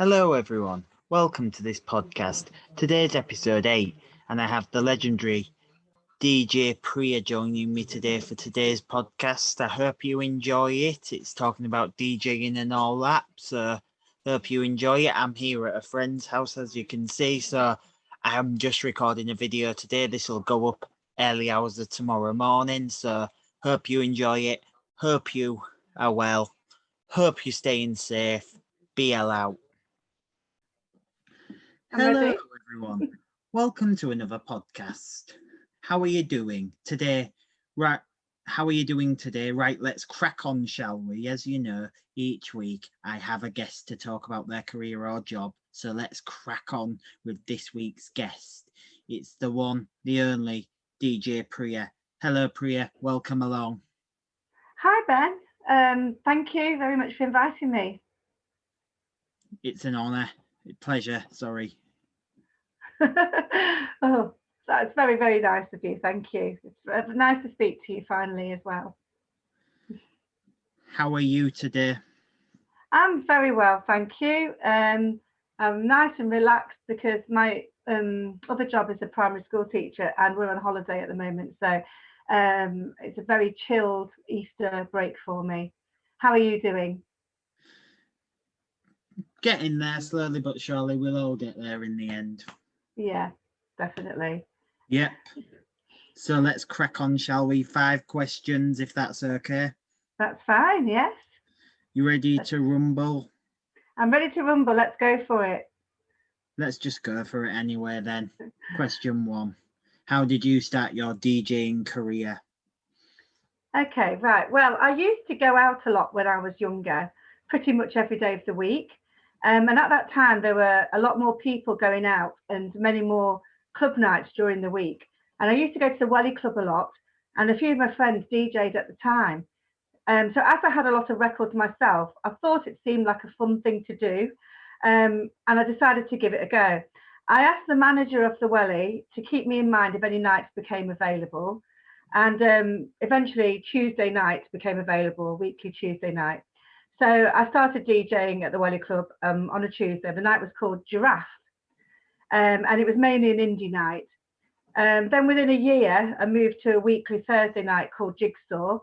Hello, everyone. Welcome to this podcast. Today's episode 8, and I have the legendary DJ Pryia joining me today for today's podcast. I hope you enjoy it. It's talking about DJing and all that, so hope you enjoy it. I'm here at a friend's house, as you can see, so I'm just recording a video today. This will go up early hours of tomorrow morning, so hope you enjoy it. Hope you are well. Hope you're staying safe. BL out. I'm Hello, ready. everyone. Welcome to another podcast. How are you doing today? Right. How are you doing today? Right. Let's crack on, shall we? As you know, each week I have a guest to talk about their career or job. So let's crack on with this week's guest. It's the one, the only DJ Pryia. Hello, Pryia. Welcome along. Hi, Ben. Thank you very much for inviting me. It's an honour. Pleasure. Sorry. Oh, that's very, very nice of you. Thank you. It's nice to speak to you finally as well. How are you today? I'm very well, thank you. I'm nice and relaxed because my other job is a primary school teacher and we're on holiday at the moment. So it's a very chilled Easter break for me. How are you doing? Getting there slowly but surely. We'll all get there in the end. Yeah, definitely. Yep. So let's crack on, shall we? 5 questions, if that's okay. That's fine, yes. You ready to rumble? I'm ready to rumble. Let's go for it. Let's just go for it anyway then. Question 1. How did you start your DJing career? Okay, right. Well, I used to go out a lot when I was younger, pretty much every day of the week. And at that time, there were a lot more people going out and many more club nights during the week. And I used to go to the Welly Club a lot, and a few of my friends DJ'd at the time. So as I had a lot of records myself, I thought it seemed like a fun thing to do, and I decided to give it a go. I asked the manager of the Welly to keep me in mind if any nights became available, and eventually Tuesday night became available, a weekly Tuesday night. So I started DJing at the Welly Club on a Tuesday. The night was called Giraffe, and it was mainly an indie night. Then within a year, I moved to a weekly Thursday night called Jigsaw.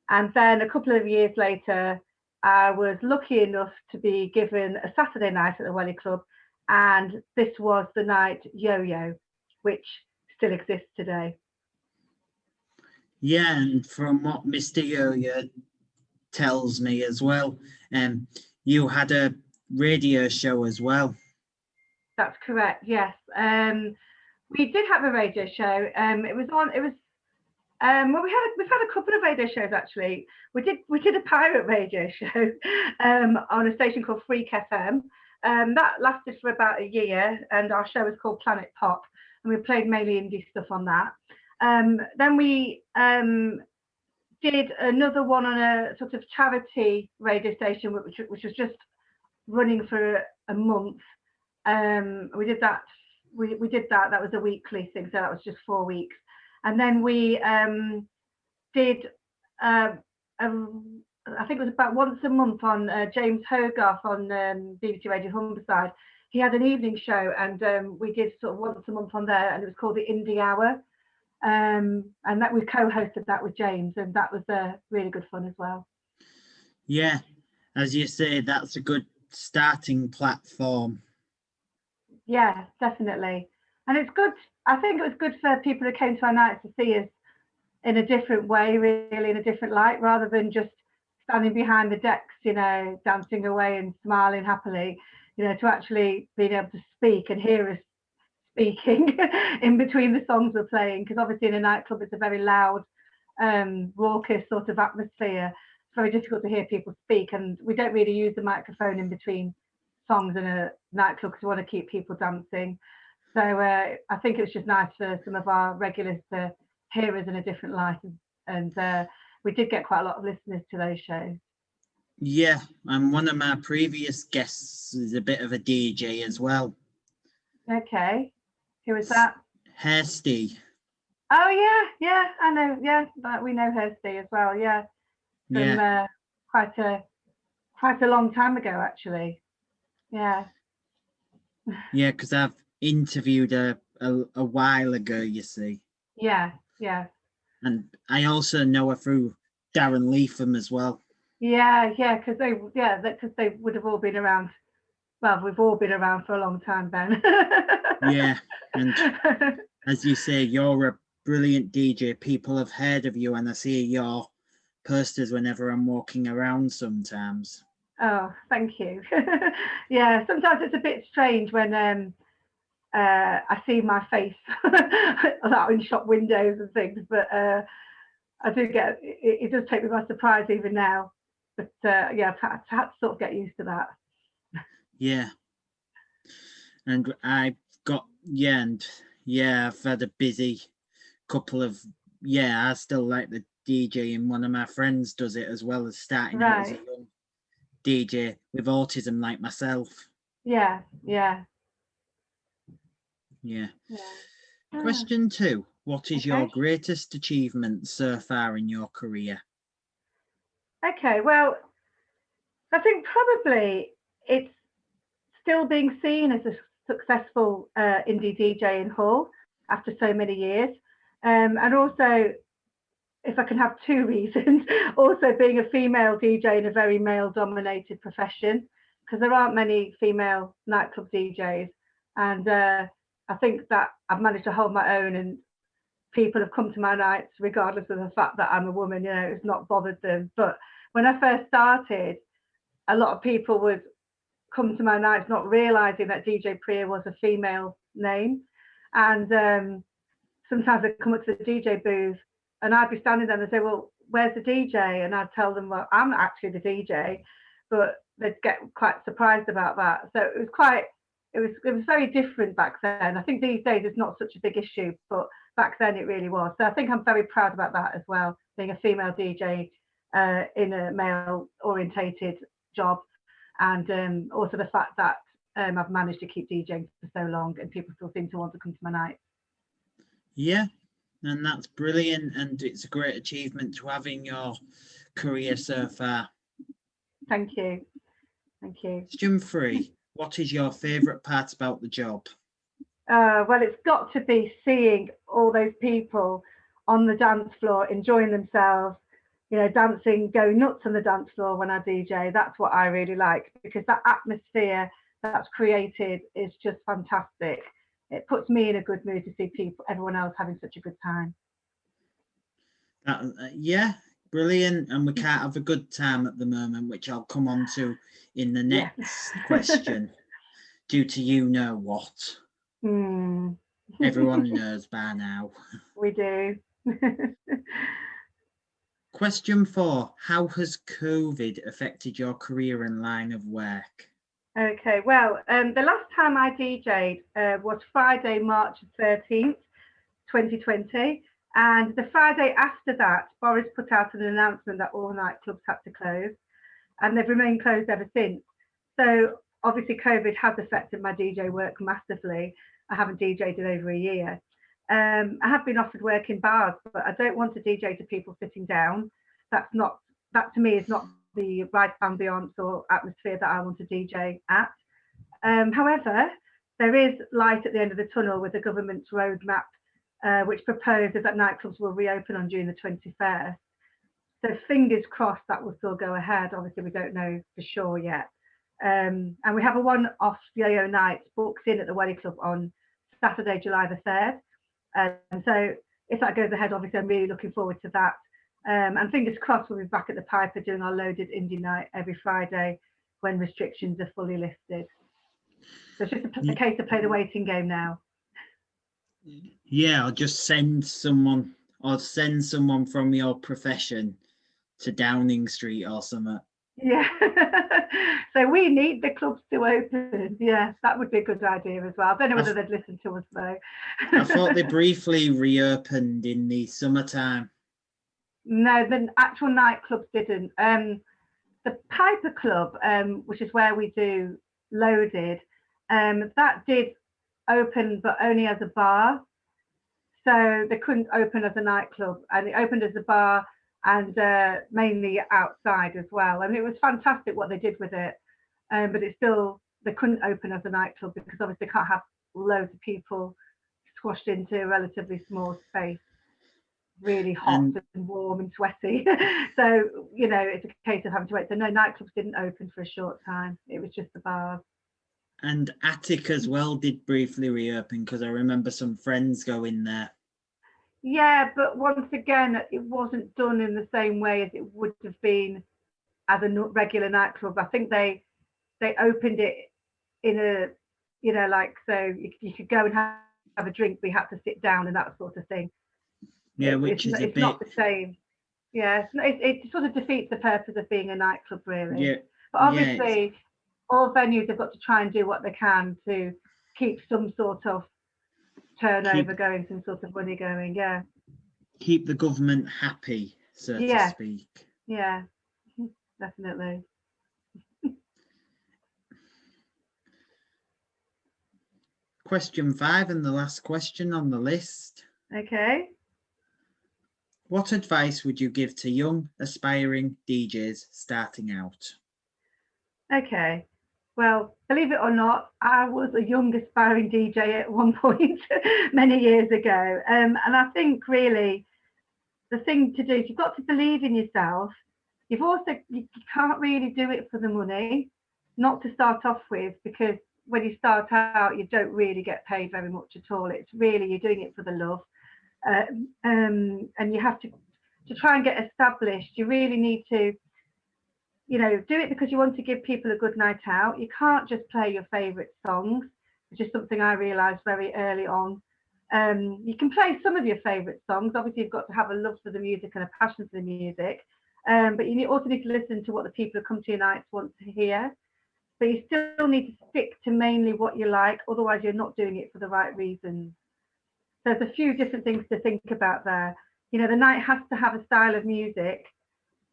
And then a couple of years later, I was lucky enough to be given a Saturday night at the Welly Club. And this was the night Yo-Yo, which still exists today. Yeah, and from what Mr. Yo-Yo tells me as well, you had a radio show as well. That's correct, yes. We did have a radio show. Well, we've had a couple of radio shows actually. We did a pirate radio show on a station called Freak FM. That lasted for about a year, and our show was called Planet Pop, and we played mainly indie stuff on that. Then we did another one on a sort of charity radio station, which was just running for a month. We did that. We did that. That was a weekly thing, so that was just 4 weeks. And then we did, I think it was about once a month on James Hogarth on BBC Radio Humberside. He had an evening show, and we did sort of once a month on there, and it was called the Indie Hour. And that we co-hosted that with James, and that was really good fun as well. Yeah, as you say, that's a good starting platform. Yeah, definitely. And it's good. I think it was good for people who came to our nights to see us in a different way, really in a different light, rather than just standing behind the decks, dancing away and smiling happily, to actually being able to speak and hear us speaking in between the songs we're playing. Because obviously in a nightclub, it's a very loud, raucous sort of atmosphere. It's very difficult to hear people speak, and we don't really use the microphone in between songs in a nightclub because we want to keep people dancing. So I think it was just nice for some of our regulars to hear us in a different light, and we did get quite a lot of listeners to those shows. Yeah, and one of my previous guests is a bit of a DJ as well. Okay, who was that? Hairsty. Oh yeah, I know. Yeah, but we know Hairsty as well. Yeah, from quite a long time ago, actually. Yeah. Yeah, because I've interviewed a while ago, you see. Yeah. Yeah. And I also know her through Darren Leatham as well. Yeah. Yeah. Because they would have all been around. Well, we've all been around for a long time, Ben. Yeah, and as you say, you're a brilliant DJ. People have heard of you, and I see your posters whenever I'm walking around sometimes. Oh, thank you. Yeah, sometimes it's a bit strange when I see my face out in shop windows and things, but I do get it does take me by surprise even now. But yeah, I've had to sort of get used to that. Yeah, and I've got I've had a busy couple of I still like the DJ, and one of my friends does it as well as starting out as a Right. young DJ with autism like myself. Yeah. Yeah. Yeah. Yeah. Ah, Question 2. What is your okay. greatest achievement so far in your career? Okay. Well, I think probably it's still being seen as a successful indie DJ in Hull after so many years. And also, if I can have two reasons, also being a female DJ in a very male dominated profession, because there aren't many female nightclub DJs. And I think that I've managed to hold my own, and people have come to my nights regardless of the fact that I'm a woman, it's not bothered them. But when I first started, a lot of people would come to my nights not realizing that DJ Pryia was a female name. And sometimes they'd come up to the DJ booth and I'd be standing there and they'd say, well, where's the DJ? And I'd tell them, well, I'm actually the DJ, but they'd get quite surprised about that. So it was very different back then. I think these days it's not such a big issue, but back then it really was. So I think I'm very proud about that as well, being a female DJ in a male orientated job. And also the fact that I've managed to keep DJing for so long and people still seem to want to come to my night. Yeah, and that's brilliant, and it's a great achievement to have in your career so far. Thank you. Thank you. Question 3. What is your favourite part about the job? Well, it's got to be seeing all those people on the dance floor enjoying themselves, dancing, go nuts on the dance floor when I DJ. That's what I really like, because that atmosphere that's created is just fantastic. It puts me in a good mood to see everyone else having such a good time. Yeah, brilliant. And we can't have a good time at the moment, which I'll come on to in the next question, due to you know what. Everyone knows by now. We do. Question 4. How has COVID affected your career and line of work? Okay, well, the last time I DJ'd was Friday, March 13th, 2020. And the Friday after that, Boris put out an announcement that all nightclubs had to close, and they've remained closed ever since. So obviously COVID has affected my DJ work massively. I haven't DJ'd in over a year. I have been offered work in bars, but I don't want to DJ to people sitting down. That to me is not the right ambience or atmosphere that I want to DJ at. However, there is light at the end of the tunnel with the government's roadmap, which proposes that nightclubs will reopen on June the 21st. So fingers crossed that will still go ahead. Obviously, we don't know for sure yet. And we have a one-off yo-yo night booked in at the Welly Club on Saturday, July the 3rd. And so if that goes ahead, obviously, I'm really looking forward to that. And fingers crossed we'll be back at the Piper doing our loaded indie night every Friday when restrictions are fully lifted. So it's just a case of play the waiting game now. Yeah, I'll just send someone from your profession to Downing Street or something. Yeah. So we need the clubs to open. Yeah, that would be a good idea as well. I don't know whether they'd listen to us though. I thought they briefly reopened in the summertime. No, the actual nightclubs didn't. The Piper Club, which is where we do loaded, that did open, but only as a bar. So they couldn't open as a nightclub, and it opened as a bar and mainly outside as well. And it was fantastic what they did with it, but it's still they couldn't open as a nightclub because obviously they can't have loads of people squashed into a relatively small space, really hot and warm and sweaty. So, it's a case of having to wait. So no, nightclubs didn't open for a short time. It was just the bars. And Attic as well did briefly reopen because I remember some friends going there. Yeah, but once again, it wasn't done in the same way as it would have been as a regular nightclub. I think they opened it in a, so you could go and have a drink, but you had to sit down and that sort of thing. Yeah, which is it's not the same. Yeah, it sort of defeats the purpose of being a nightclub, really. Yeah, but obviously, all venues have got to try and do what they can to keep some sort of turnover going, some sort of money going. Yeah. Keep the government happy, so to speak. Yeah, definitely. Question 5 and the last question on the list. Okay. What advice would you give to young, aspiring DJs starting out? Okay. Well, believe it or not, I was a young aspiring DJ at one point many years ago. And I think really the thing to do is you've got to believe in yourself. You can't really do it for the money, not to start off with, because when you start out, you don't really get paid very much at all. It's really, you're doing it for the love. And you have to try and get established. You really need to, do it because you want to give people a good night out. You can't just play your favorite songs, which is something I realized very early on. You can play some of your favorite songs. Obviously, you've got to have a love for the music and a passion for the music. But you also need to listen to what the people who come to your nights want to hear. But you still need to stick to mainly what you like. Otherwise, you're not doing it for the right reasons. So there's a few different things to think about there. The night has to have a style of music,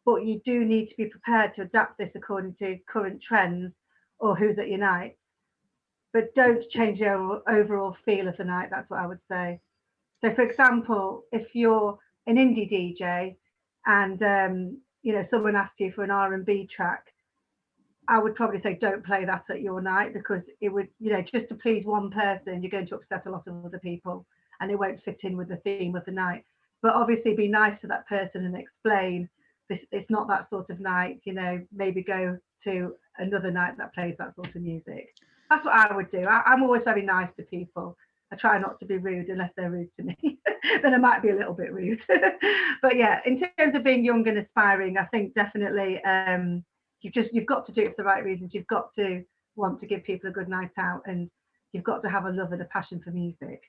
but you do need to be prepared to adapt this according to current trends or who's at your night. But don't change your overall feel of the night. That's what I would say. So, for example, if you're an indie DJ and someone asks you for an R&B track, I would probably say don't play that at your night, because it would, just to please one person, you're going to upset a lot of other people and it won't fit in with the theme of the night. But obviously be nice to that person and explain it's not that sort of night, maybe go to another night that plays that sort of music. That's what I would do. I'm always very nice to people. I try not to be rude unless they're rude to me. Then I might be a little bit rude. But yeah, in terms of being young and aspiring, I think definitely you've got to do it for the right reasons. You've got to want to give people a good night out, and you've got to have a love and a passion for music,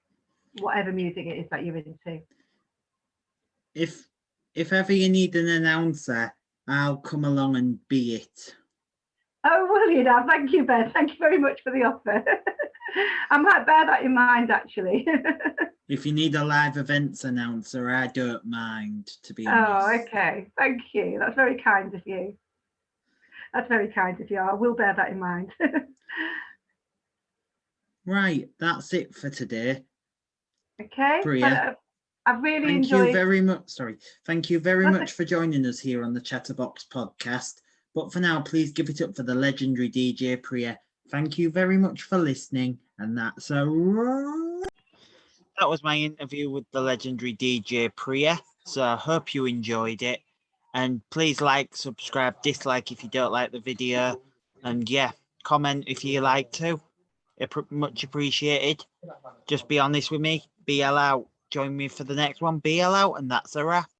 whatever music it is that you're into. If ever you need an announcer, I'll come along and be it. Oh, will you now? Thank you, Ben. Thank you very much for the offer. I might bear that in mind, actually. If you need a live events announcer, I don't mind, to be honest. Oh, okay. Thank you. That's very kind of you. That's very kind of you. I will bear that in mind. Right, that's it for today. Okay. Pryia, I've really thank enjoyed. You very much. Sorry. Thank you very much for joining us here on the Chatterbox podcast. But for now, please give it up for the legendary DJ Pryia. Thank you very much for listening. And that's a wrap. That was my interview with the legendary DJ Pryia. So I hope you enjoyed it. And please like, subscribe, dislike if you don't like the video. And yeah, comment if you like to. Much appreciated. Just be honest with me. BL out. Join me for the next one. BL out. And that's a wrap.